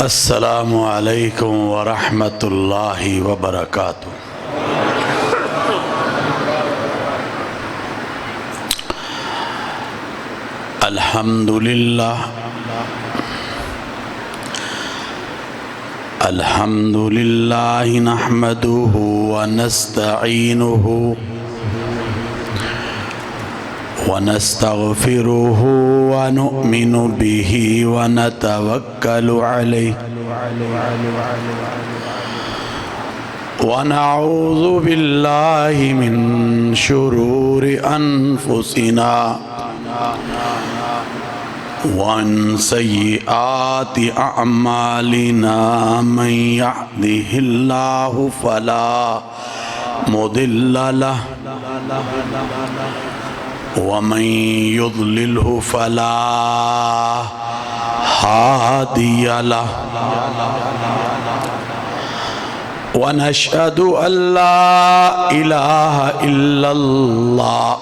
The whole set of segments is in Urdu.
السلام علیکم ورحمۃ اللہ وبرکاتہ۔ الحمد للہ نحمده ونستعینه ونستغفره ونؤمن به ونتوکل علیه ونعوذ باللہ من شرور انفسنا ومن سیئات اعمالنا من يهده اللہ فلا مضل له ومن يضلله فلا هادي له ونشهد أن لا إله إلا الله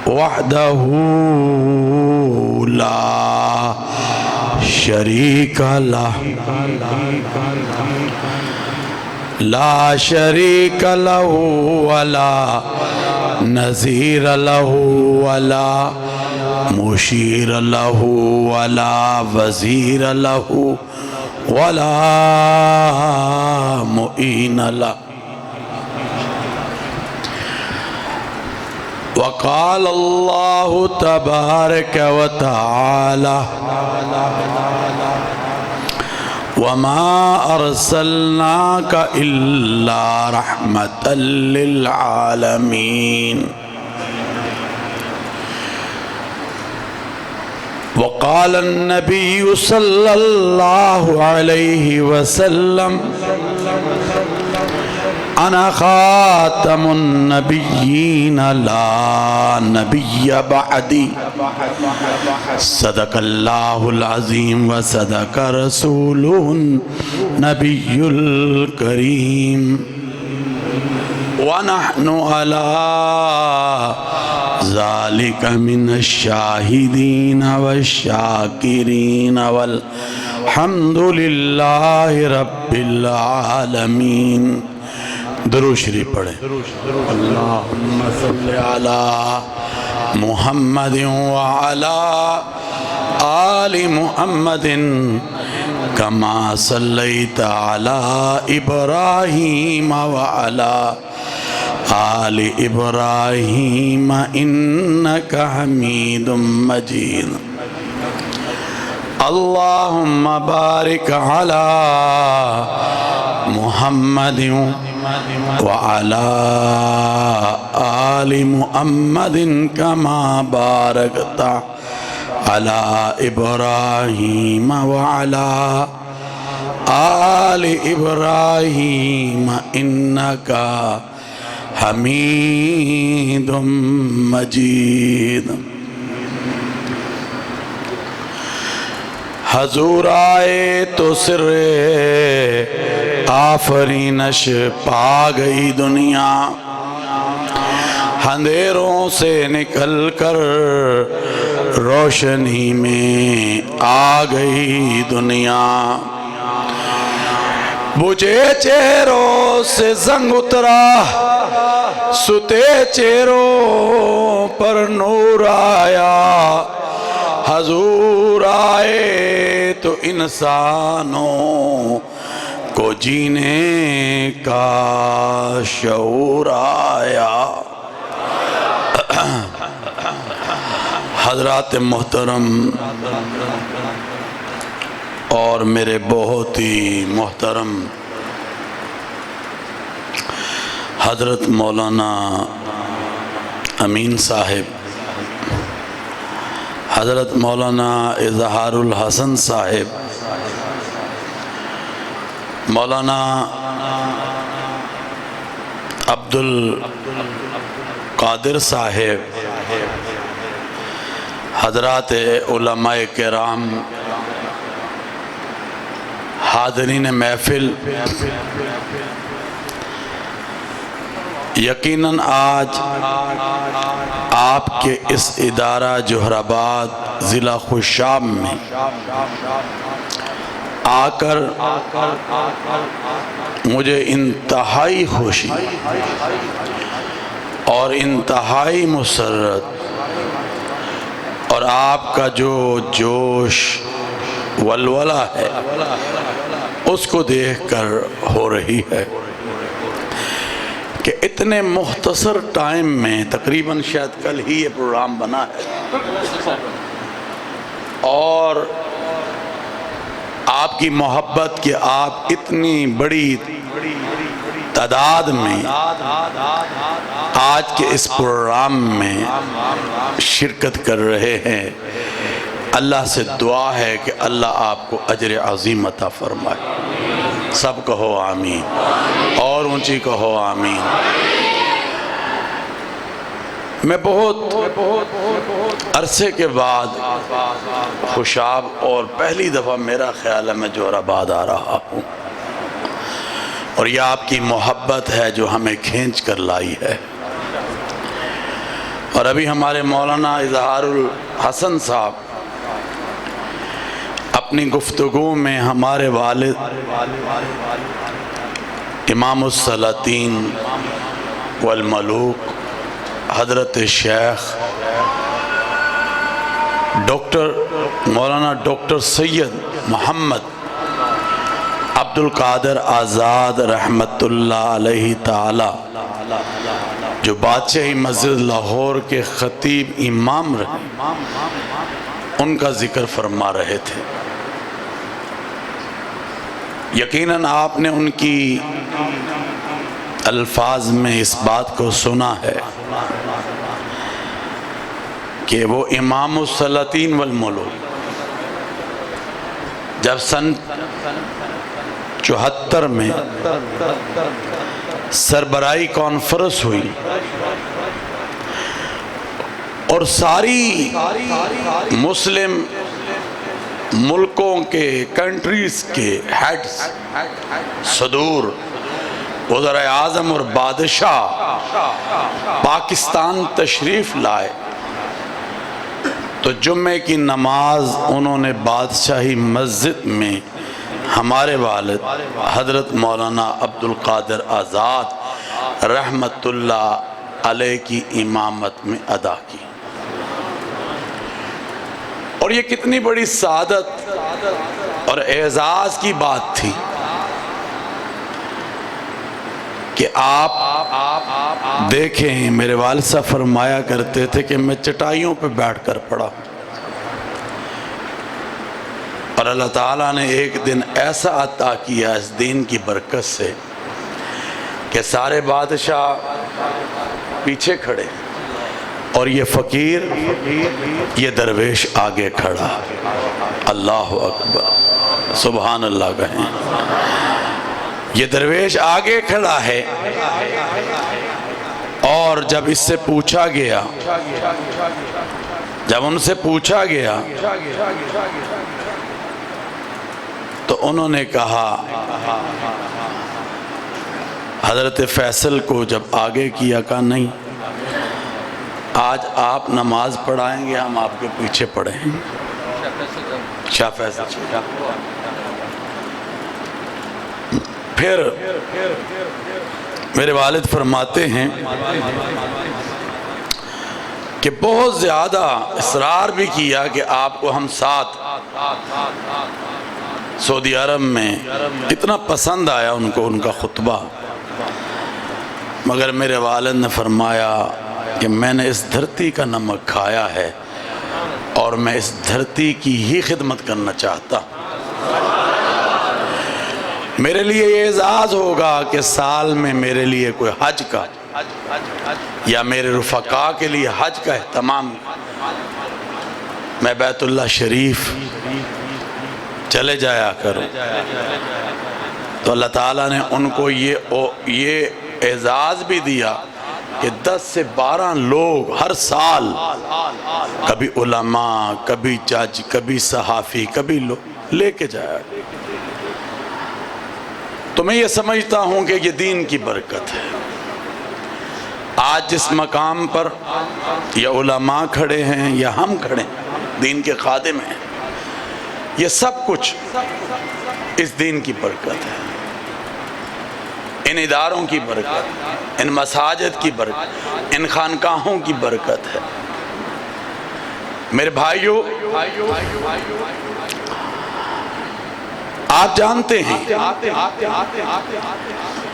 وحده لا شريك له ولا نظير له ولا مشير له ولا وزير له ولا معين له وقال الله تبارك وتعالى وما أرسلناك إلا رحمة للعالمين وقال النبي صلى الله عليه وسلم أنا خاتم النبيين لا نبي بعدي صدق الله العظيم وصدق رسوله النبي الكريم ونحن على ذلك من الشاهدين والشاكرين والحمد لله رب العالمين۔ درود شریف پڑھیں۔ اللہم صلی علی محمد وعلی آل محمد کما صلیت علی ابراہیم وعلی آل ابراہیم انک حمید مجید۔ اللہم بارک علی محمد وعلى آل محمد كما باركت على إبراهيم وعلى آل إبراهيم إنك حميد مجيد۔ حضور آئے تو سر آفرینش پا گئی دنیا، اندھیروں سے نکل کر روشنی میں آ گئی دنیا، بجھے چہروں سے زنگ اترا، ستے چہروں پر نور آیا، حضور آئے تو انسانوں کو جینے کا شعور آیا۔ حضرات محترم اور میرے بہت ہی محترم حضرت مولانا امین صاحب، حضرت مولانا اظہار الحسن صاحب، مولانا عبد القادر صاحب، حضرات علماء کرام، حاضرین محفل، یقیناً آج آپ کے اس ادارہ جوہر آباد ضلع خوشاب میں آ کر مجھے انتہائی خوشی اور انتہائی مسرت اور آپ کا جو جوش ولولہ ہے اس کو دیکھ کر ہو رہی ہے کہ اتنے مختصر ٹائم میں تقریباً شاید کل ہی یہ پروگرام بنا ہے اور آپ کی محبت کہ آپ اتنی بڑی تعداد میں آج کے اس پروگرام میں شرکت کر رہے ہیں، اللہ سے دعا ہے کہ اللہ آپ کو اجر عظیم عطا فرمائے۔ سب کہو آمین، اور اونچی کہو آمین۔ میں بہت عرصے کے بعد خوشاب اور پہلی دفعہ میرا خیال ہے میں جوہر آباد آ رہا ہوں، اور یہ آپ کی محبت ہے جو ہمیں کھینچ کر لائی ہے۔ اور ابھی ہمارے مولانا اظہار الحسن صاحب اپنی گفتگو میں ہمارے والد امام السلاطین والملوک حضرت شیخ مولانا ڈاکٹر سید محمد عبد القادر آزاد رحمت اللہ علیہ تعالی جو بادشاہی مسجد لاہور کے خطیب امام رہے، ان کا ذکر فرما رہے تھے۔ یقیناً آپ نے ان کی الفاظ میں اس بات کو سنا ہے کہ وہ امام السلاطین والملوک جب سن 74 میں سربراہی کانفرنس ہوئی اور ساری مسلم ملکوں کے کنٹریز کے ہیڈز صدور وزراء اعظم اور بادشاہ پاکستان تشریف لائے تو جمعے کی نماز انہوں نے بادشاہی مسجد میں ہمارے والد حضرت مولانا عبد القادر آزاد رحمت اللہ علیہ کی امامت میں ادا کی۔ اور یہ کتنی بڑی سعادت اور اعزاز کی بات تھی کہ آپ دیکھیں، میرے والد صاحب فرمایا کرتے تھے کہ میں چٹائیوں پہ بیٹھ کر پڑھا اور اللہ تعالیٰ نے ایک دن ایسا عطا کیا اس دین کی برکت سے کہ سارے بادشاہ پیچھے کھڑے اور یہ فقیر، یہ درویش آگے کھڑا۔ اللہ اکبر، سبحان اللہ کہیں۔ یہ درویش آگے کھڑا ہے اور جب اس سے پوچھا گیا، جب ان سے پوچھا گیا تو انہوں نے کہا حضرت فیصل کو جب آگے کیا، کہا نہیں، آج آپ نماز پڑھائیں گے، ہم آپ کے پیچھے پڑھیں۔ شاہ فیصل پھر میرے والد فرماتے ہیں کہ بہت زیادہ اصرار بھی کیا کہ آپ کو ہم ساتھ سعودی عرب میں، اتنا پسند آیا ان کو ان کا خطبہ، مگر میرے والد نے فرمایا کہ میں نے اس دھرتی کا نمک کھایا ہے اور میں اس دھرتی کی ہی خدمت کرنا چاہتا ہوں۔ میرے لیے یہ اعزاز ہوگا کہ سال میں میرے لیے کوئی حج کا یا میرے رفقا کے لیے حج کا اہتمام، میں بیت اللہ شریف چلے جایا کروں۔ تو اللہ تعالیٰ نے ان کو یہ اعزاز بھی دیا کہ 10 سے 12 لوگ ہر سال، کبھی علماء، کبھی جج، کبھی صحافی، کبھی لوگ لے کے جایا۔ تو میں یہ سمجھتا ہوں کہ یہ دین کی برکت ہے۔ آج جس مقام پر یا علماء کھڑے ہیں یا ہم کھڑے ہیں، دین کے خادم ہیں. یہ سب کچھ اس دین کی برکت ہے، ان اداروں کی برکت، ان مساجد کی برکت، ان خانقاہوں کی برکت ہے. میرے بھائیو، آپ جانتے ہیں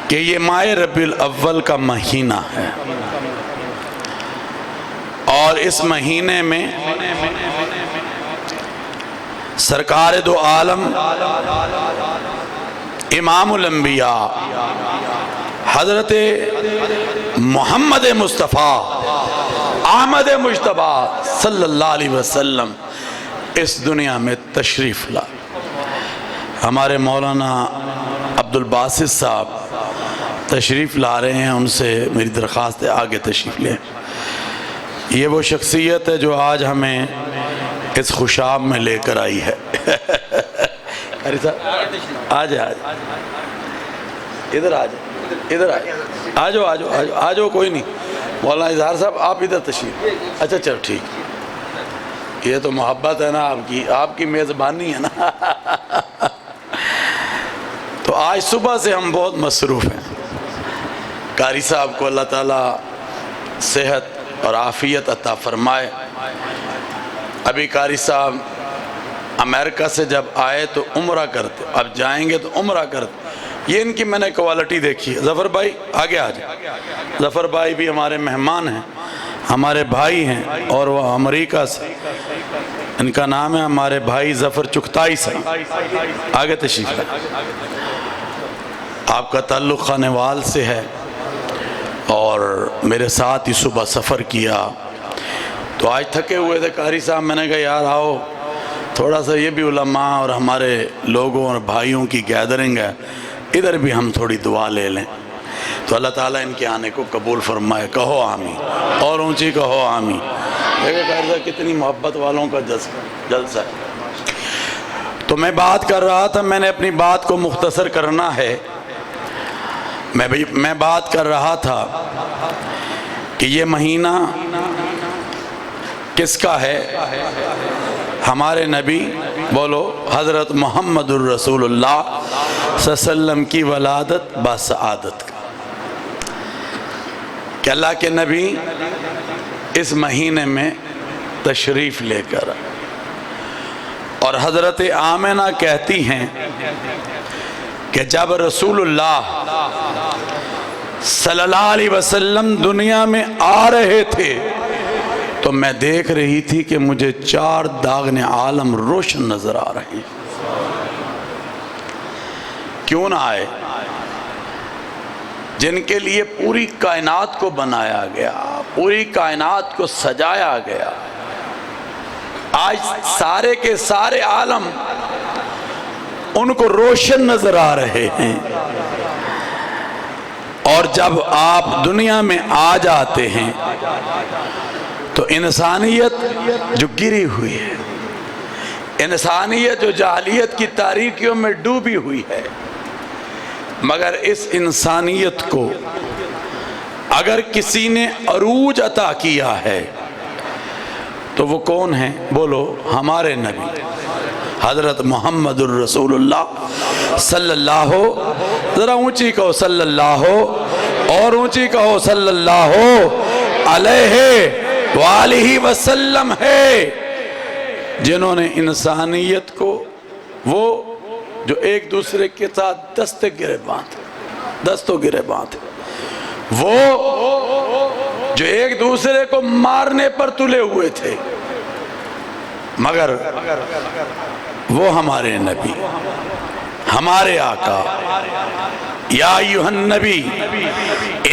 کہ یہ ماہ ربیع الاول کا مہینہ ہے، اور اس مہینے میں سرکار دو عالم امام الانبیاء حضرت محمد مصطفیٰ احمد مجتبی صلی اللہ علیہ وسلم اس دنیا میں تشریف لا. ہمارے مولانا عبدالباسط صاحب تشریف لا رہے ہیں، ان سے میری درخواست ہے آگے تشریف لیں. یہ وہ شخصیت ہے جو آج ہمیں اس خوشاب میں لے کر آئی ہے. قاری صاحب آجائے ادھر آجائے، ادھر آجو آجو آجو آجو، کوئی نہیں. مولانا اظہار صاحب آپ ادھر تشریف. اچھا چلو ٹھیک، یہ تو محبت ہے نا آپ کی میزبانی ہے نا. تو آج صبح سے ہم بہت مصروف ہیں. قاری صاحب کو اللہ تعالیٰ صحت اور عافیت عطا فرمائے. ابھی قاری صاحب امریکہ سے جب آئے تو عمرہ کرتے، اب جائیں گے تو عمرہ کرتے. یہ ان کی میں نے کوالٹی دیکھی ہے. ظفر بھائی آگے آ جائیں. ظفر بھائی بھی ہمارے مہمان ہیں، ہمارے بھائی ہیں، اور وہ امریکہ سے. ان کا نام ہے ہمارے بھائی ظفر چغتائی صاحب. آگے تشریف لائیں. آپ کا تعلق خانوال سے ہے، اور میرے ساتھ ہی صبح سفر کیا. تو آج تھکے ہوئے تھے قاری صاحب، میں نے کہا یار آؤ تھوڑا سا، یہ بھی علماء اور ہمارے لوگوں اور بھائیوں کی گیدرنگ ہے، ادھر بھی ہم تھوڑی دعا لے لیں. تو اللہ تعالیٰ ان کے آنے کو قبول فرمائے. کہو آمین، اور اونچی کہو آمین. دیکھو قاری صاحب کتنی محبت والوں کا جلسہ ہے. تو میں بات کر رہا تھا، میں نے اپنی بات کو مختصر کرنا ہے. میں بات کر رہا تھا کہ یہ مہینہ کس کا ہے؟ ہمارے نبی، بولو، حضرت محمد الرسول اللہ صلی اللہ علیہ وسلم کی ولادت بسعادت کا. کہ اللہ کے نبی اس مہینے میں تشریف لے کر، اور حضرت آمنہ کہتی ہیں کہ جب رسول اللہ صلی اللہ علیہ وسلم دنیا میں آ رہے تھے تو میں دیکھ رہی تھی کہ مجھے 4 داغن عالم روشن نظر آ رہے ہیں. کیوں نہ آئے؟ جن کے لیے پوری کائنات کو بنایا گیا، پوری کائنات کو سجایا گیا. آج سارے کے سارے عالم ان کو روشن نظر آ رہے ہیں. اور جب آپ دنیا میں آ جاتے ہیں تو انسانیت جو گری ہوئی ہے، انسانیت جو جاہلیت کی تاریکیوں میں ڈوبی ہوئی ہے، مگر اس انسانیت کو اگر کسی نے عروج عطا کیا ہے تو وہ کون ہیں؟ بولو، ہمارے نبی حضرت محمد الرسول اللہ صلی اللہ، ذرا اونچی کہو صلی اللہ، اور اونچی کہو صلی اللہ علیہ وآلہ وسلم ہے، جنہوں نے انسانیت کو، وہ جو ایک دوسرے کے ساتھ دست و گرے باندھے، وہ جو ایک دوسرے کو مارنے پر تلے ہوئے تھے، مگر وہ ہمارے نبی، ہمارے آقا. یا ایھا النبی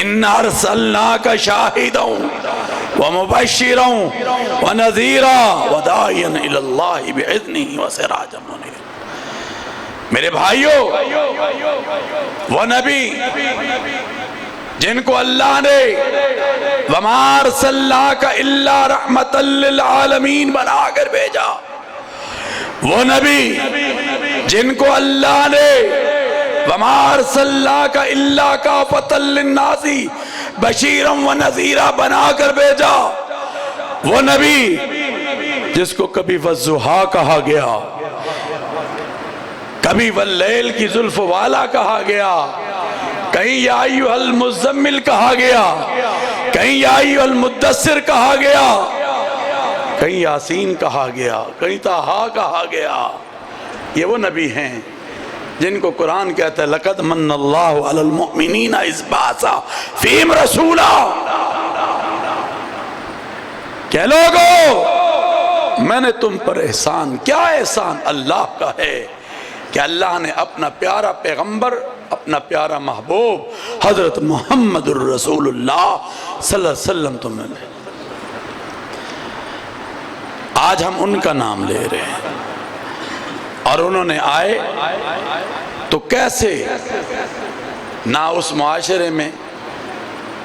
انا ارسلناک شاہدا ومبشرا ونذیرا وداعیا الی اللہ باذنہ وسراجا منیرا. میرے بھائیوں، وہ نبی جن کو اللہ نے وما ارسلناک الا رحمتا للعالمین بنا کر بھیجا، وہ نبی جن کو اللہ نے وما ارسلناک الا کافۃ للناس بشیرا ونذیرا بنا کر بھیجا، وہ نبی جس کو کبھی والضحیٰ کہا گیا، کبھی واللیل کی زلف والا کہا گیا، کہیں یا ایھا المزمل کہا گیا، کہیں یا ایھا المدثر کہا گیا، کہیں یاسین کہا گیا، کہیں طٰہٰ کہا گیا۔ یہ وہ نبی ہیں جن کو قرآن کہتا ہے لَقَدْ مَنَّ اللَّهُ عَلَى الْمُؤْمِنِينَ إِذْ بَعَثَ فِيهِمْ رَسُولًا۔ کہ لوگو میں نے تم پر احسان، کیا احسان؟ اللہ کا ہے کہ اللہ نے اپنا پیارا پیغمبر، اپنا پیارا محبوب حضرت محمد الرسول اللہ صلی اللہ علیہ وسلم تمہیں لے۔ آج ہم ان کا نام لے رہے ہیں، اور انہوں نے آئے تو کیسے نہ اس معاشرے میں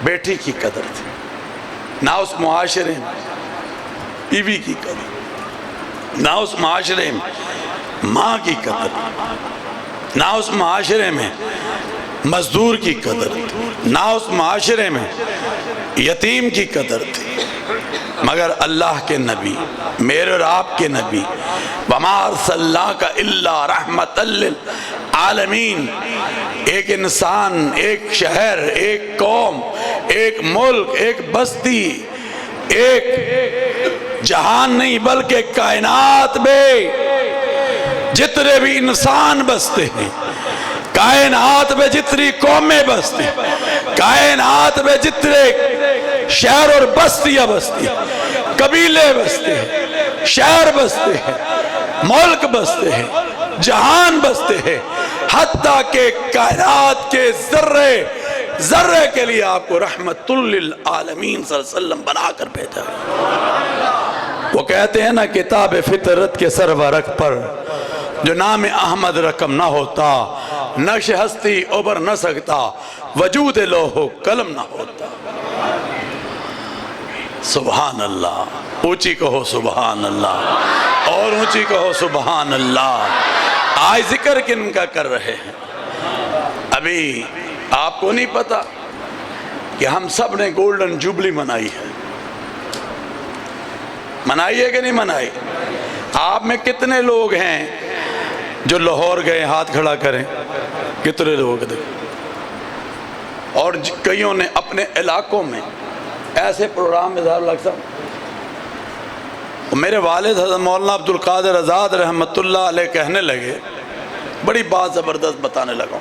بیٹی کی قدر تھی، نہ اس معاشرے میں بیوی کی قدر، نہ اس معاشرے میں ماں کی قدر، نہ اس معاشرے میں مزدور کی قدر تھی، نہ اس معاشرے میں یتیم کی قدر تھی، مگر اللہ کے نبی، میرے اور آپ کے نبی، وَمَا أَرْسَلْنَاكَ إِلَّا رَحْمَةً لِلْعَالَمِينَ، ایک انسان، ایک شہر، ایک قوم، ایک ملک، ایک بستی، ایک جہان نہیں بلکہ کائنات میں جتنے بھی انسان بستے ہیں، کائنات میں جتنی قومیں بستی ہیں، کائنات میں جتنے شہر اور بستیاں بستی ہیں، قبیلے بستے ہیں، شہر بستے ہیں، ملک بستے ہیں، جہان بستے ہیں، حتیٰ کہ کائنات کے ذرے ذرے کے لیے آپ کو رحمت للعالمین صلی اللہ علیہ وسلم بنا کر بھیجا۔ وہ کہتے ہیں نا کتاب فطرت کے سرورق پر جو نام احمد رقم نہ ہوتا، نقش ہستی ابھر نہ سکتا، وجود لوح و قلم نہ ہوتا۔ سبحان اللہ، اونچی کہو سبحان اللہ، اور اونچی کہو سبحان اللہ۔ آج ذکر کن کا کر رہے ہیں؟ ابھی آپ کو نہیں پتا کہ ہم سب نے گولڈن جوبلی منائی ہے، منائی ہے کہ نہیں منائی؟ آپ میں کتنے لوگ ہیں جو لاہور گئے؟ ہاتھ کھڑا کریں، کتنے لوگ دیکھیں۔ اور کئیوں نے اپنے علاقوں میں ایسے پروگرام اظہار لگتا۔ میرے والد حضرت مولانا عبدالقادر آزاد رحمت اللہ علیہ کہنے لگے، بڑی بات زبردست بتانے لگا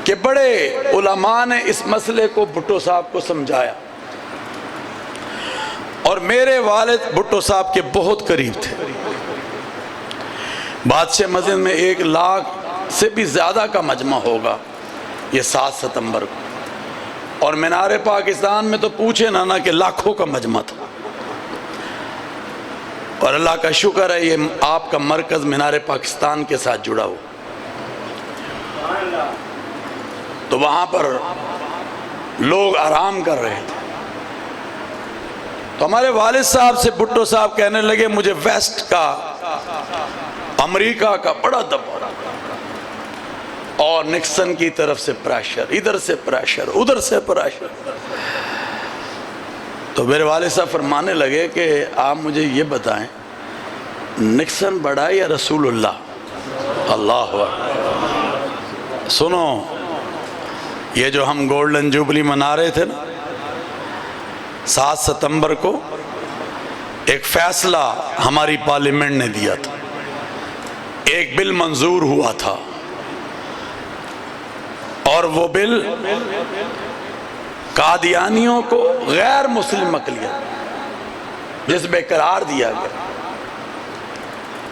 کہ بڑے علماء نے اس مسئلے کو بھٹو صاحب کو سمجھایا، اور میرے والد بھٹو صاحب کے بہت قریب تھے۔ بادشاہ مسجد میں 1 لاکھ سے بھی زیادہ کا مجمع ہوگا یہ 7 ستمبر کو، اور مینار پاکستان میں تو پوچھے نہ کہ لاکھوں کا مجمع تھا۔ اور اللہ کا شکر ہے یہ آپ کا مرکز مینار پاکستان کے ساتھ جڑا ہو، تو وہاں پر لوگ آرام کر رہے تھے۔ تو ہمارے والد صاحب سے بھٹو صاحب کہنے لگے مجھے ویسٹ کا، امریکہ کا بڑا دباؤ، اور نکسن کی طرف سے پریشر، ادھر سے پریشر، ادھر سے پریشر۔ تو میرے والد صاحب فرمانے لگے کہ آپ مجھے یہ بتائیں نکسن بڑا یا رسول اللہ؟ اللہ اکبر۔ سنو، یہ جو ہم گولڈن جوبلی منا رہے تھے نا 7 ستمبر کو، ایک فیصلہ ہماری پارلیمنٹ نے دیا تھا، ایک بل منظور ہوا تھا، اور وہ بل قادیانیوں کو غیر مسلم اقلیت جس میں قرار دیا گیا،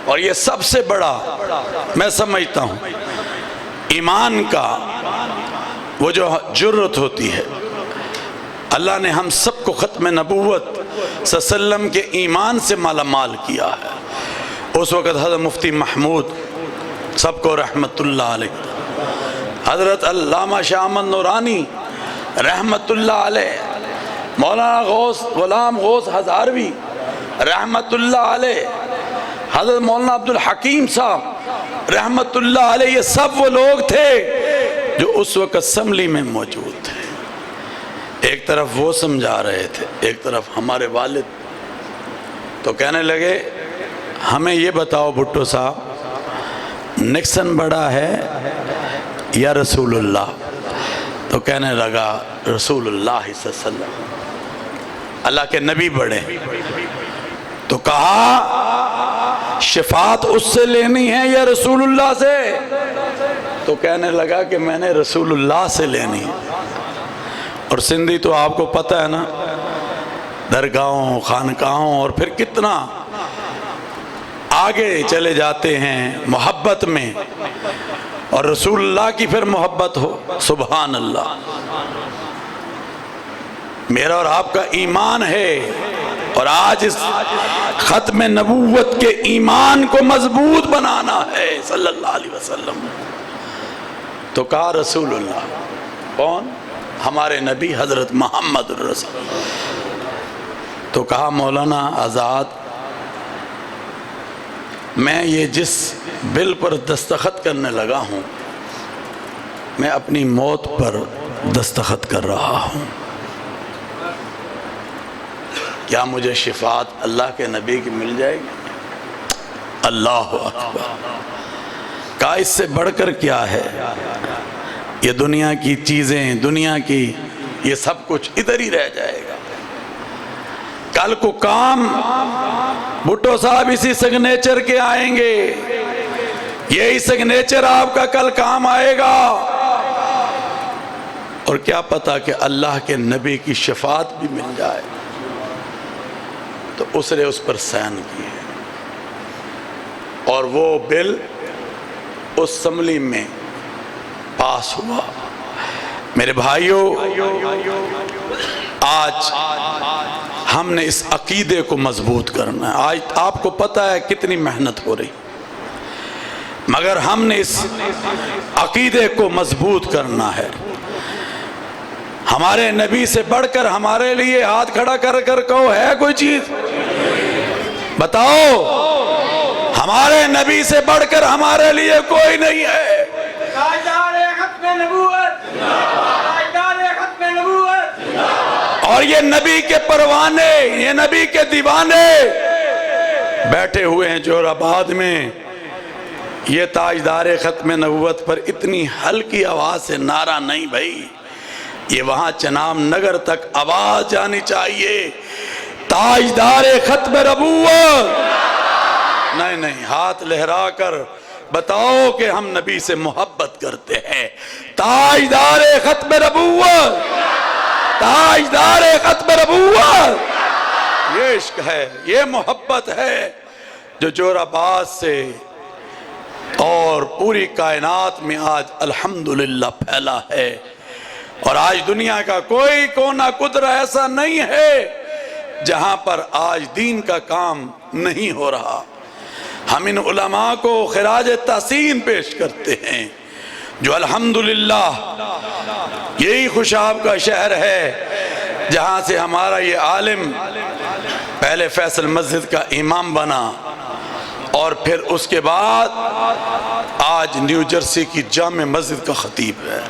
اور یہ سب سے بڑا میں سمجھتا ہوں ایمان کا وہ جو جرت ہوتی ہے۔ اللہ نے ہم سب کو ختم نبوت صلی اللہ علیہ وسلم کے ایمان سے مالا مال کیا ہے۔ اس وقت حضرت مفتی محمود سب کو رحمت اللہ علیہ، حضرت علامہ شاہ احمد نورانی رحمت اللہ علیہ، مولانا غلام غوث ہزاروی رحمت اللہ علیہ، حضرت مولانا عبدالحکیم صاحب رحمت اللہ علیہ، یہ سب وہ لوگ تھے جو اس وقت اسمبلی میں موجود تھے۔ ایک طرف وہ سمجھا رہے تھے، ایک طرف ہمارے والد تو کہنے لگے ہمیں یہ بتاؤ بھٹو صاحب نکسن بڑا ہے یا رسول اللہ؟ تو کہنے لگا رسول اللہ صلی اللہ علیہ وسلم، اللہ کے نبی بڑے۔ تو کہا شفاعت اس سے لینی ہے یا رسول اللہ سے؟ تو کہنے لگا کہ میں نے رسول اللہ سے لینی ہے۔ اور سندھی تو آپ کو پتہ ہے نا، درگاہوں خانقاہوں اور پھر کتنا آگے چلے جاتے ہیں محبت میں، اور رسول اللہ کی پھر محبت ہو، سبحان اللہ۔ میرا اور آپ کا ایمان ہے، اور آج اس ختم نبوت کے ایمان کو مضبوط بنانا ہے صلی اللہ علیہ وسلم۔ تو کہا رسول اللہ، کون؟ ہمارے نبی حضرت محمد الرسول۔ تو کہا مولانا آزاد، میں یہ جس بل پر دستخط کرنے لگا ہوں، میں اپنی موت پر دستخط کر رہا ہوں، کیا مجھے شفاعت اللہ کے نبی کی مل جائے گی؟ اللہ اکبر۔ کہا اس سے بڑھ کر کیا ہے؟ یہ دنیا کی چیزیں، دنیا کی یہ سب کچھ ادھر ہی رہ جائے گا، کل کو کام بھٹو صاحب اسی سگنیچر کے آئیں گے، یہی سگنیچر آپ کا کل کام آئے گا، اور کیا پتا کہ اللہ کے نبی کی شفاعت بھی مل جائے۔ تو اس نے اس پر سائن کیے، اور وہ بل اس اسمبلی میں پاس ہوا۔ میرے بھائیوں، آج ہم نے اس عقیدے کو مضبوط کرنا ہے۔ آج آپ کو پتہ ہے کتنی محنت ہو رہی، مگر ہم نے اس عقیدے کو مضبوط کرنا ہے۔ ہمارے نبی سے بڑھ کر ہمارے لیے ہاتھ کھڑا کر کر کہو ہے کوئی چیز؟ بتاؤ، ہمارے نبی سے بڑھ کر ہمارے لیے کوئی نہیں ہے۔ تاجدار ختم نبوت، تاجدار ختم نبوت، اور یہ نبی کے پروانے، یہ نبی کے دیوانے بیٹھے ہوئے ہیں جوہر آباد میں۔ یہ تاجدار ختم نبوت پر اتنی ہلکی آواز سے نعرہ نہیں بھائی، یہ وہاں چنام نگر تک آواز جانی چاہیے، تاجدار ختم نبوت۔ نہیں نہیں، ہاتھ لہرا کر بتاؤ کہ ہم نبی سے محبت کرتے ہیں۔ تاجدار ختم نبوت، تاجدار ختم نبوت، یہ عشق ہے، یہ محبت ہے جو جوہر آباد سے اور پوری کائنات میں آج الحمدللہ پھیلا ہے۔ اور آج دنیا کا کوئی کونا قدرہ ایسا نہیں ہے جہاں پر آج دین کا کام نہیں ہو رہا۔ ہم ان علماء کو خراج تحسین پیش کرتے ہیں جو الحمدللہ یہی خوشاب کا شہر ہے جہاں سے ہمارا یہ عالم پہلے فیصل مسجد کا امام بنا، اور پھر اس کے بعد آج نیو جرسی کی جامع مسجد کا خطیب ہے۔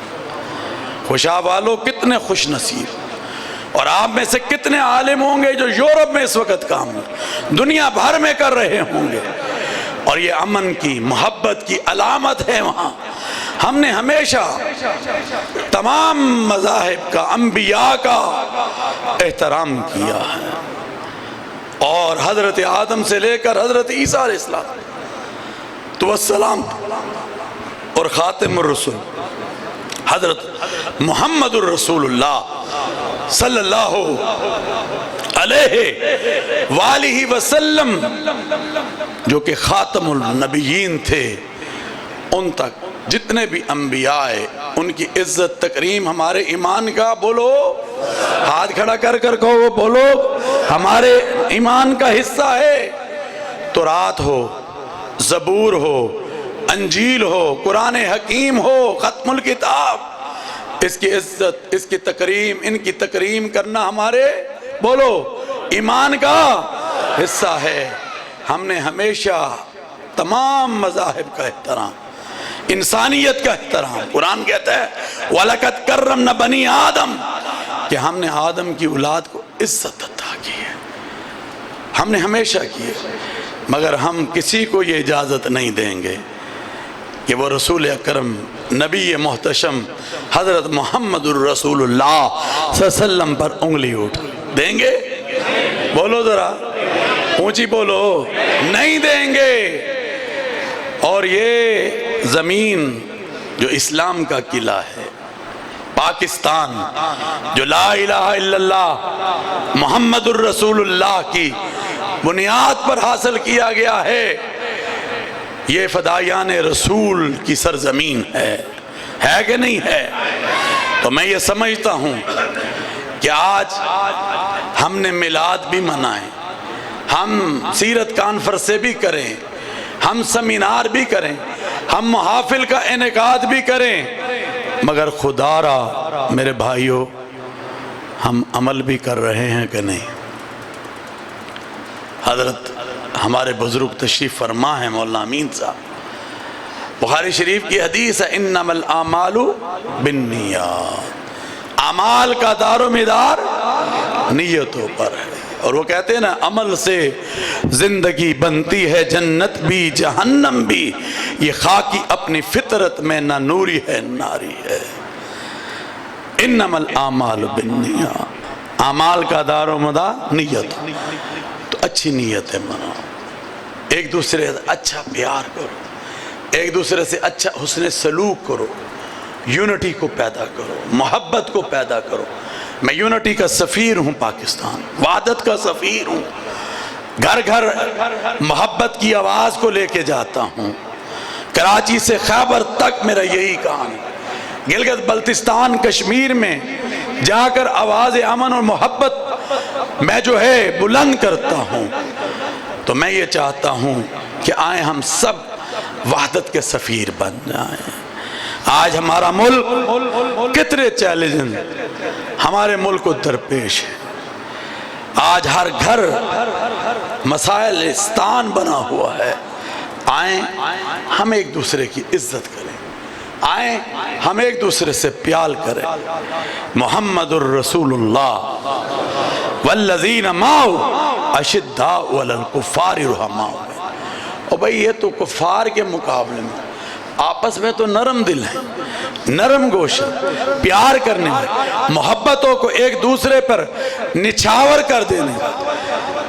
خوشاب والوں کتنے خوش نصیب، اور آپ میں سے کتنے عالم ہوں گے جو یورپ میں اس وقت کام دنیا بھر میں کر رہے ہوں گے، اور یہ امن کی محبت کی علامت ہے وہاں۔ ہم نے ہمیشہ تمام مذاہب کا، انبیاء کا احترام کیا ہے، اور حضرت آدم سے لے کر حضرت عیسیٰ علیہ السلام اور خاتم الرسول حضرت محمد الرسول اللہ صلی اللہ علیہ وآلہ وسلم جو کہ خاتم النبیین تھے، ان تک جتنے بھی انبیاء آئے ان کی عزت تکریم ہمارے ایمان کا، بولو ہاتھ کھڑا کر کر کہو وہ بولو ہمارے ایمان کا حصہ ہے۔ تورات ہو، زبور ہو، انجیل ہو، قرآن حکیم ہو، ختم الکتاب، اس کی عزت، اس کی تکریم، ان کی تکریم کرنا ہمارے بولو ایمان کا حصہ ہے۔ ہم نے ہمیشہ تمام مذاہب کا احترام، انسانیت کا احترام، قرآن کہتا ہے وَلَقَدْ كَرَّمْنَا بَنِي آدم، کہ ہم نے آدم کی اولاد کو عزت عطا کی ہے۔ ہم نے ہمیشہ کیے، مگر ہم کسی کو یہ اجازت نہیں دیں گے کہ وہ رسول اکرم نبی محتشم حضرت محمد الرسول اللہ صلی اللہ علیہ وسلم پر انگلی اٹھا دیں گے؟ بولو ذرا اونچی بولو، نہیں دیں گے۔ اور یہ زمین جو اسلام کا قلعہ ہے، پاکستان جو لا الہ الا اللہ محمد الرسول اللہ کی بنیاد پر حاصل کیا گیا ہے، یہ فدائیان رسول کی سرزمین ہے کہ نہیں ہے؟ تو میں یہ سمجھتا ہوں کہ آج ہم نے میلاد بھی منائیں، ہم سیرت کانفرنس بھی کریں، ہم سیمینار بھی کریں، ہم محافل کا انعقاد بھی کریں، مگر خدا را میرے بھائیوں ہم عمل بھی کر رہے ہیں کہ نہیں؟ حضرت ہمارے بزرگ تشریف فرما ہے مولانا امین صاحب، بخاری شریف کی حدیث ہے انما الاعمال بالنیات، اعمال کا دار و مدار نیتوں پر ہے۔ اور وہ کہتے ہیں نا عمل سے زندگی بنتی ہے جنت بھی جہنم بھی، یہ خاکی اپنی فطرت میں نہ نوری ہے ناری ہے۔ انما الاعمال بالنیات، اعمال کا دار و مدار نیت، تو اچھی نیتیں بناؤ، ایک دوسرے سے اچھا پیار کرو، ایک دوسرے سے اچھا حسن سلوک کرو، یونٹی کو پیدا کرو، محبت کو پیدا کرو۔ میں یونٹی کا سفیر ہوں، پاکستان وحدت کا سفیر ہوں، گھر گھر محبت کی آواز کو لے کے جاتا ہوں، کراچی سے خیبر تک میرا یہی کام ہے، گلگت بلتستان کشمیر میں جا کر آواز امن اور محبت میں جو ہے بلند کرتا ہوں۔ تو میں یہ چاہتا ہوں کہ آئیں ہم سب وحدت کے سفیر بن جائیں۔ آج ہمارا ملک کتنے چیلنج ہمارے ملک کو درپیش ہے، آج ہر گھر مسائلستان بنا ہوا ہے۔ آئیں ہم ایک دوسرے کی عزت کریں، آئیں ہم ایک دوسرے سے پیار کریں۔ محمد الرسول اللہ والذین معہ اشداء علی الکفار رحماء۔ اور بھئی یہ تو کفار کے مقابلے میں آپس میں تو نرم دل ہیں، نرم گوش ہیں، پیار کرنے میں، محبتوں کو ایک دوسرے پر نچھاور کر دینے۔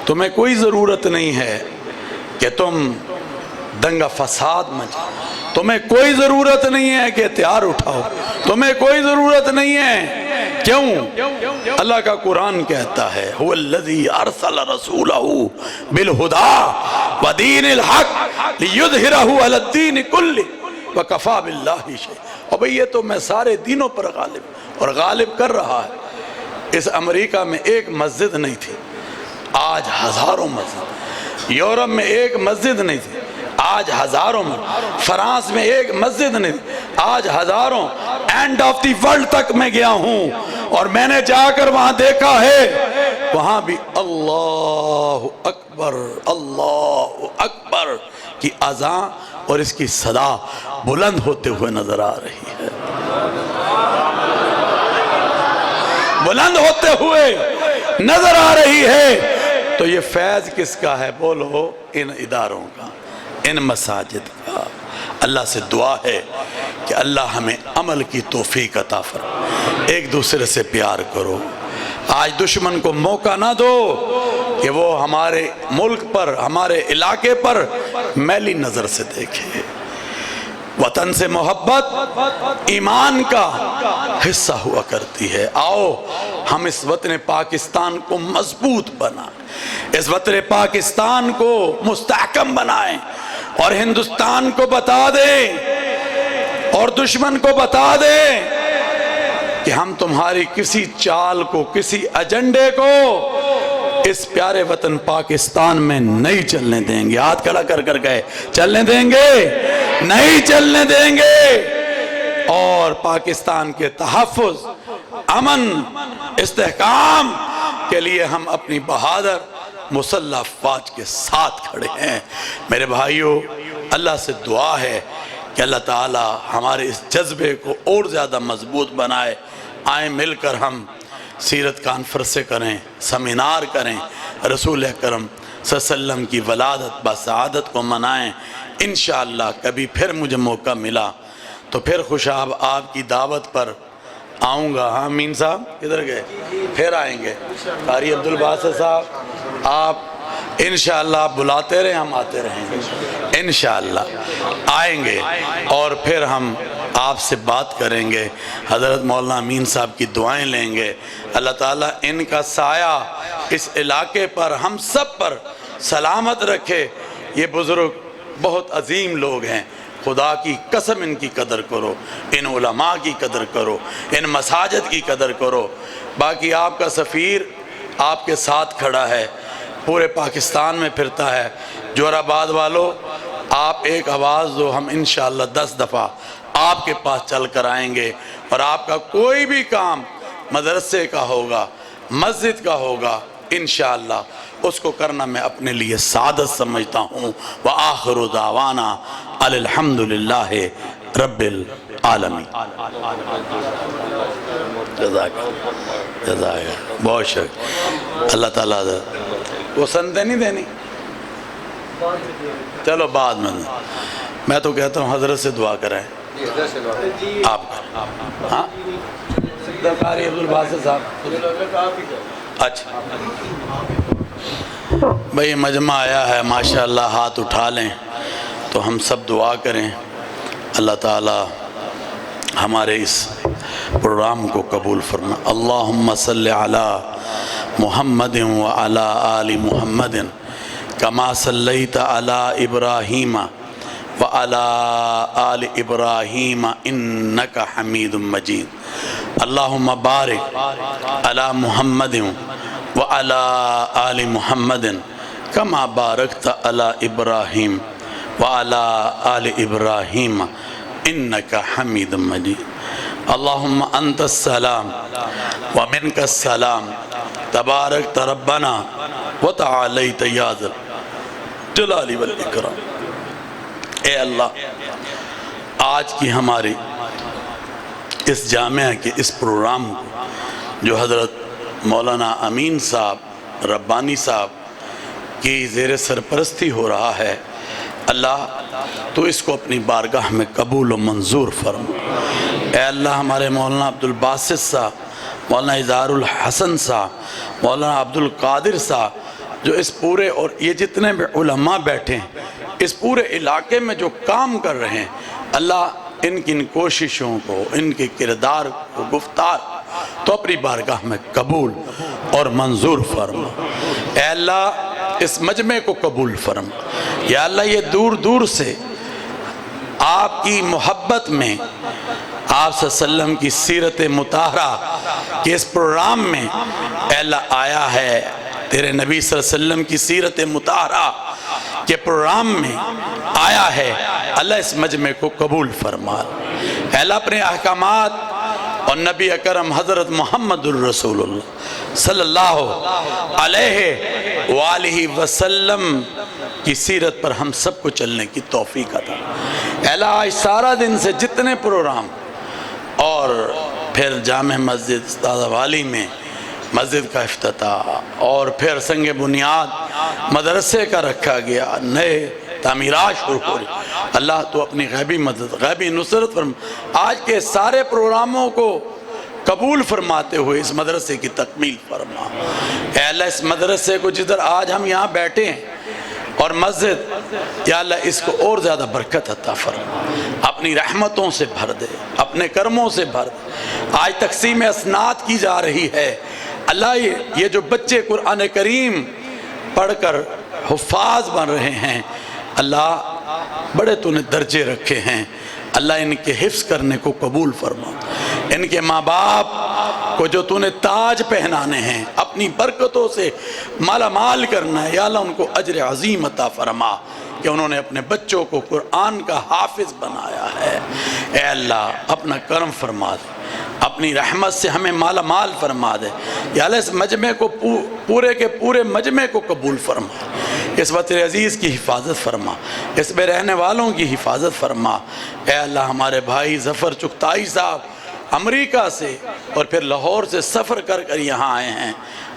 تمہیں کوئی ضرورت نہیں ہے کہ تم دنگا فساد مچاؤ، تمہیں کوئی ضرورت نہیں ہے کہ ہتھیار اٹھاؤ، تمہیں کوئی ضرورت نہیں ہے۔ کیوں؟ اللہ کا قرآن کہتا ہے هو الذی ارسل رسولہ بالہدی ودین الحق لیظہرہ علی الدین کلہ وکفی باللہ شہیدا۔ اور بھئی یہ تو میں سارے دینوں پر غالب اور غالب کر رہا ہے۔ اس امریکہ میں ایک مسجد نہیں تھی، آج ہزاروں مسجد، یورپ میں ایک مسجد نہیں تھی، آج ہزاروں میں، فرانس میں ایک مسجد نہیں تھی، آج ہزاروں۔ اینڈ آف دی ورلڈ تک میں گیا ہوں اور میں نے جا کر وہاں دیکھا ہے، وہاں بھی اللہ اکبر کی اذان اور اس کی صدا بلند ہوتے ہوئے نظر آ رہی ہے، بلند ہوتے ہوئے نظر آ رہی ہے۔ تو یہ فیض کس کا ہے؟ بولو ان اداروں کا، ان مساجد کا۔ اللہ سے دعا ہے کہ اللہ ہمیں عمل کی توفیق عطا فرمائے، ایک دوسرے سے پیار کرو۔ آج دشمن کو موقع نہ دو کہ وہ ہمارے ملک پر، ہمارے علاقے پر میلی نظر سے دیکھے۔ وطن سے محبت ایمان کا حصہ ہوا کرتی ہے۔ آؤ ہم اس وطن پاکستان کو مضبوط بنائیں، اس وطن پاکستان کو مستحکم بنائیں، اور ہندوستان کو بتا دیں اور دشمن کو بتا دیں کہ ہم تمہاری کسی چال کو، کسی ایجنڈے کو اس پیارے وطن پاکستان میں نہیں چلنے دیں گے۔ ہاتھ کھڑا کر کر گئے، چلنے دیں گے؟ نہیں چلنے دیں گے۔ اور پاکستان کے تحفظ، امن، استحکام کے لیے ہم اپنی بہادر مسلح افواج کے ساتھ کھڑے ہیں۔ میرے بھائیوں، اللہ سے دعا ہے کہ اللہ تعالی ہمارے اس جذبے کو اور زیادہ مضبوط بنائے۔ آئیں مل کر ہم سیرت کانفرنسیں کریں، سیمینار کریں، رسول اکرم صلی اللہ علیہ وسلم کی ولادت بسعادت کو منائیں۔ انشاءاللہ کبھی پھر مجھے موقع ملا تو پھر خوشاب آپ کی دعوت پر آؤں گا۔ ہاں امین صاحب کدھر گئے؟ پھر آئیں گے۔ قاری عبدالباسط صاحب آپ انشاءاللہ آپ بلاتے رہیں، ہم آتے رہیں گے انشاءاللہ، آئیں گے اور پھر ہم آپ سے بات کریں گے۔ حضرت مولانا امین صاحب کی دعائیں لیں گے۔ اللہ تعالیٰ ان کا سایہ اس علاقے پر ہم سب پر سلامت رکھے۔ یہ بزرگ بہت عظیم لوگ ہیں، خدا کی قسم ان کی قدر کرو، ان علماء کی قدر کرو، ان مساجد کی قدر کرو۔ باقی آپ کا سفیر آپ کے ساتھ کھڑا ہے، پورے پاکستان میں پھرتا ہے۔ جوہر آباد والو آپ ایک آواز دو، ہم انشاءاللہ 10 دفعہ آپ کے پاس چل کر آئیں گے، اور آپ کا کوئی بھی کام مدرسے کا ہوگا، مسجد کا ہوگا، انشاءاللہ اس کو کرنا میں اپنے لیے سعادت سمجھتا ہوں۔ وآخر دعوانا الحمدللہ رب العالمین۔ جزاک بہت شکریہ۔ اللہ تعالیٰ وہ سندیں نہیں دینی، چلو بعد میں تو کہتا ہوں حضرت سے دعا کریں، آپ کریں۔ ہاں قاری عبدالباسط صاحب، اچھا بھئی مجمع آیا ہے، ماشاءاللہ ہاتھ اٹھا لیں تو ہم سب دعا کریں۔ اللہ تعالیٰ ہمارے اس پروگرام کو قبول فرما۔ اللہم صلی علی محمد وعلی آل محمد کما صلیت علی ابراہیم وعلی آل ابراہیم انک حمید مجید۔ اللہم بارک علی محمد وعلی آل محمد کما بارکت علی ابراہیم وعلی آل ابراہیم انک حمید مجید۔ اللہم انت السلام ومنک السلام تبارک ربنا وتعالیت یا ذا الجلال والاکرام۔ اے اللہ، آج کی ہماری اس جامعہ کے اس پروگرام کو جو حضرت مولانا امین صاحب ربانی صاحب کی زیر سرپرستی ہو رہا ہے، اللہ تو اس کو اپنی بارگاہ میں قبول و منظور فرما۔ اے اللہ، ہمارے مولانا عبدالباسط صاحب، مولانا اظہار الحسن صاحب، مولانا عبدالقادر صاحب، جو اس پورے اور یہ جتنے بھی علماء بیٹھے ہیں اس پورے علاقے میں جو کام کر رہے ہیں، اللہ ان کی ان کوششوں کو، ان کے کردار کو، گفتار تو اپنی بارگاہ میں قبول اور منظور فرما۔ اے اللہ اس مجمع کو قبول فرما۔ یا اللہ یہ دور دور سے آپ کی محبت میں، آپ صلی اللہ علیہ وسلم کی سیرت مطہرہ کے اس پروگرام میں اے اللہ آیا ہے، تیرے نبی صلی اللہ علیہ وسلم کی سیرت مطہرہ کے پروگرام میں آیا ہے، اللہ اس مجمع کو قبول فرما۔ اے اللہ اپنے احکامات اور نبی اکرم حضرت محمد الرسول اللہ صلی اللہ علیہ وآلہ وسلم کی سیرت پر ہم سب کو چلنے کی توفیق عطا۔ اے اللہ آج سارا دن سے جتنے پروگرام اور پھر جامع مسجد استاد والی میں مسجد کا افتتاح اور پھر سنگ بنیاد مدرسے کا رکھا گیا، نئے تعمیرات شروع ہو رہی، اللہ تو اپنی غیبی مدد، غیبی نصرت فرما۔ آج کے سارے پروگراموں کو قبول فرماتے ہوئے اس مدرسے کی تکمیل فرما۔ اے اللہ اس مدرسے کو جدھر آج ہم یہاں بیٹھے ہیں اور مسجد، یا اللہ اس کو اور زیادہ برکت عطا فرما، اپنی رحمتوں سے بھر دے، اپنے کرموں سے بھر دے۔ آج تقسیم اسناد کی جا رہی ہے، اللہ یہ جو بچے قرآن کریم پڑھ کر حفاظ بن رہے ہیں، اللہ بڑے تو نے درجے رکھے ہیں، اللہ ان کے حفظ کرنے کو قبول فرما۔ ان کے ماں باپ کو جو تو نے تاج پہنانے ہیں، اپنی برکتوں سے مالا مال کرنا ہے، یا اللہ ان کو اجر عظیم عطا فرما کہ انہوں نے اپنے بچوں کو قرآن کا حافظ بنایا ہے۔ اے اللہ اپنا کرم فرما دے، اپنی رحمت سے ہمیں مالا مال فرما دے، یا اللہ اس مجمع کو پورے کے پورے مجمع کو قبول فرما، اس وطن عزیز کی حفاظت فرما، اس میں رہنے والوں کی حفاظت فرما۔ اے اللہ ہمارے بھائی ظفر چغتائی صاحب امریکہ سے اور پھر لاہور سے سفر کر کر یہاں آئے ہیں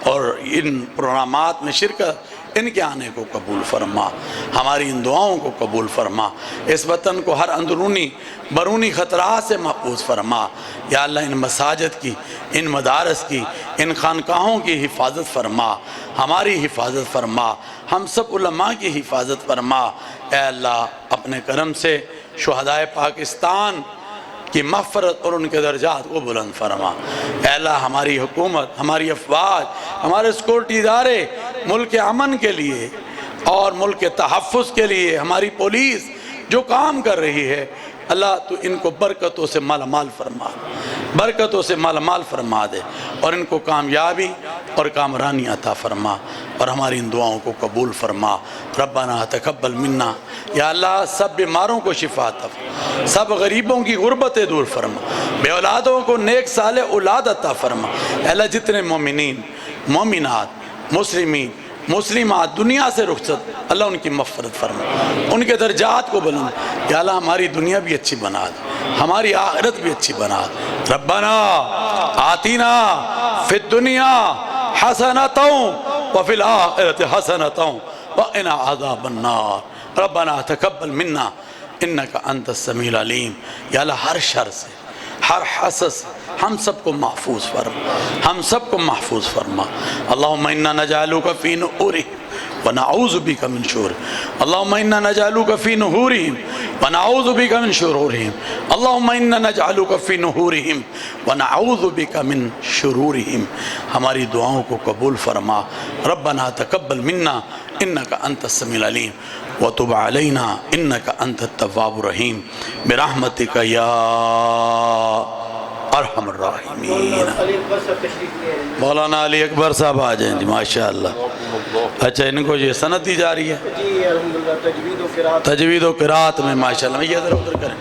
اور ان پروگرامات میں شرکت ان کے آنے کو قبول فرما، ہماری ان دعاؤں کو قبول فرما، اس وطن کو ہر اندرونی برونی خطرات سے محفوظ فرما۔ یا اللہ ان مساجد کی، ان مدارس کی، ان خانقاہوں کی حفاظت فرما، ہماری حفاظت فرما، ہم سب علماء کی حفاظت فرما۔ اے اللہ اپنے کرم سے شہدائے پاکستان کی مغفرت اور ان کے درجات کو بلند فرما۔ اے اللہ ہماری حکومت، ہماری افواج، ہمارے سیکورٹی ادارے ملک کے امن کے لیے اور ملک کے تحفظ کے لیے، ہماری پولیس جو کام کر رہی ہے، اللہ تو ان کو برکتوں سے مالا مال فرما، برکتوں سے مالا مال فرما دے، اور ان کو کامیابی اور کامرانی عطا فرما، اور ہماری ان دعاؤں کو قبول فرما۔ ربنا تقبل منا، یا اللہ سب بیماروں کو شفا عطا فرما، سب غریبوں کی غربتیں دور فرما، بے اولادوں کو نیک صالح اولاد عطا فرما۔ اے اللہ جتنے مومنین، مومنات، مسلمین، مسلمات دنیا سے رخصت، اللہ ان کی مغفرت فرما، ان کے درجات کو بلند۔ یا اللہ ہماری دنیا بھی اچھی بنا دے، ہماری آخرت بھی اچھی بنا دے۔ ربنا آتینا فی الدنیا حسنۃ وفی الآخرۃ حسنۃ وقنا عذاب النار۔ ربنا تقبل منا انک انت السمیع العلیم۔ یا اللہ ہر شر سے، ہر حسد سے ہم سب کو محفوظ فرما، ہم سب کو محفوظ فرما۔ اللہم انا نجعلک فی نحورہم ونعوذ بک من شرورہم، اللہم انا نجعلک فی نحورہم ونعوذ بک من شرورہم، اللہم انا نجعلک فی نحورہم ونعوذ بک من شرورہم۔ ہماری دعاؤں کو قبول فرما۔ ربنا تقبل منا انک انت السمیع العلیم وتب علینا انک انت التواب الرحیم برحمتک یا ارحم الراحمین۔ مولانا علی اکبر صاحب آ جائیں جی، ماشاءاللہ۔ اچھا ان کو یہ سند دی جا رہی ہے جی الحمدللہ، تجوید و قرات تجوید و قرات میں، ماشاءاللہ۔ یہ ادھر ادھر کریں۔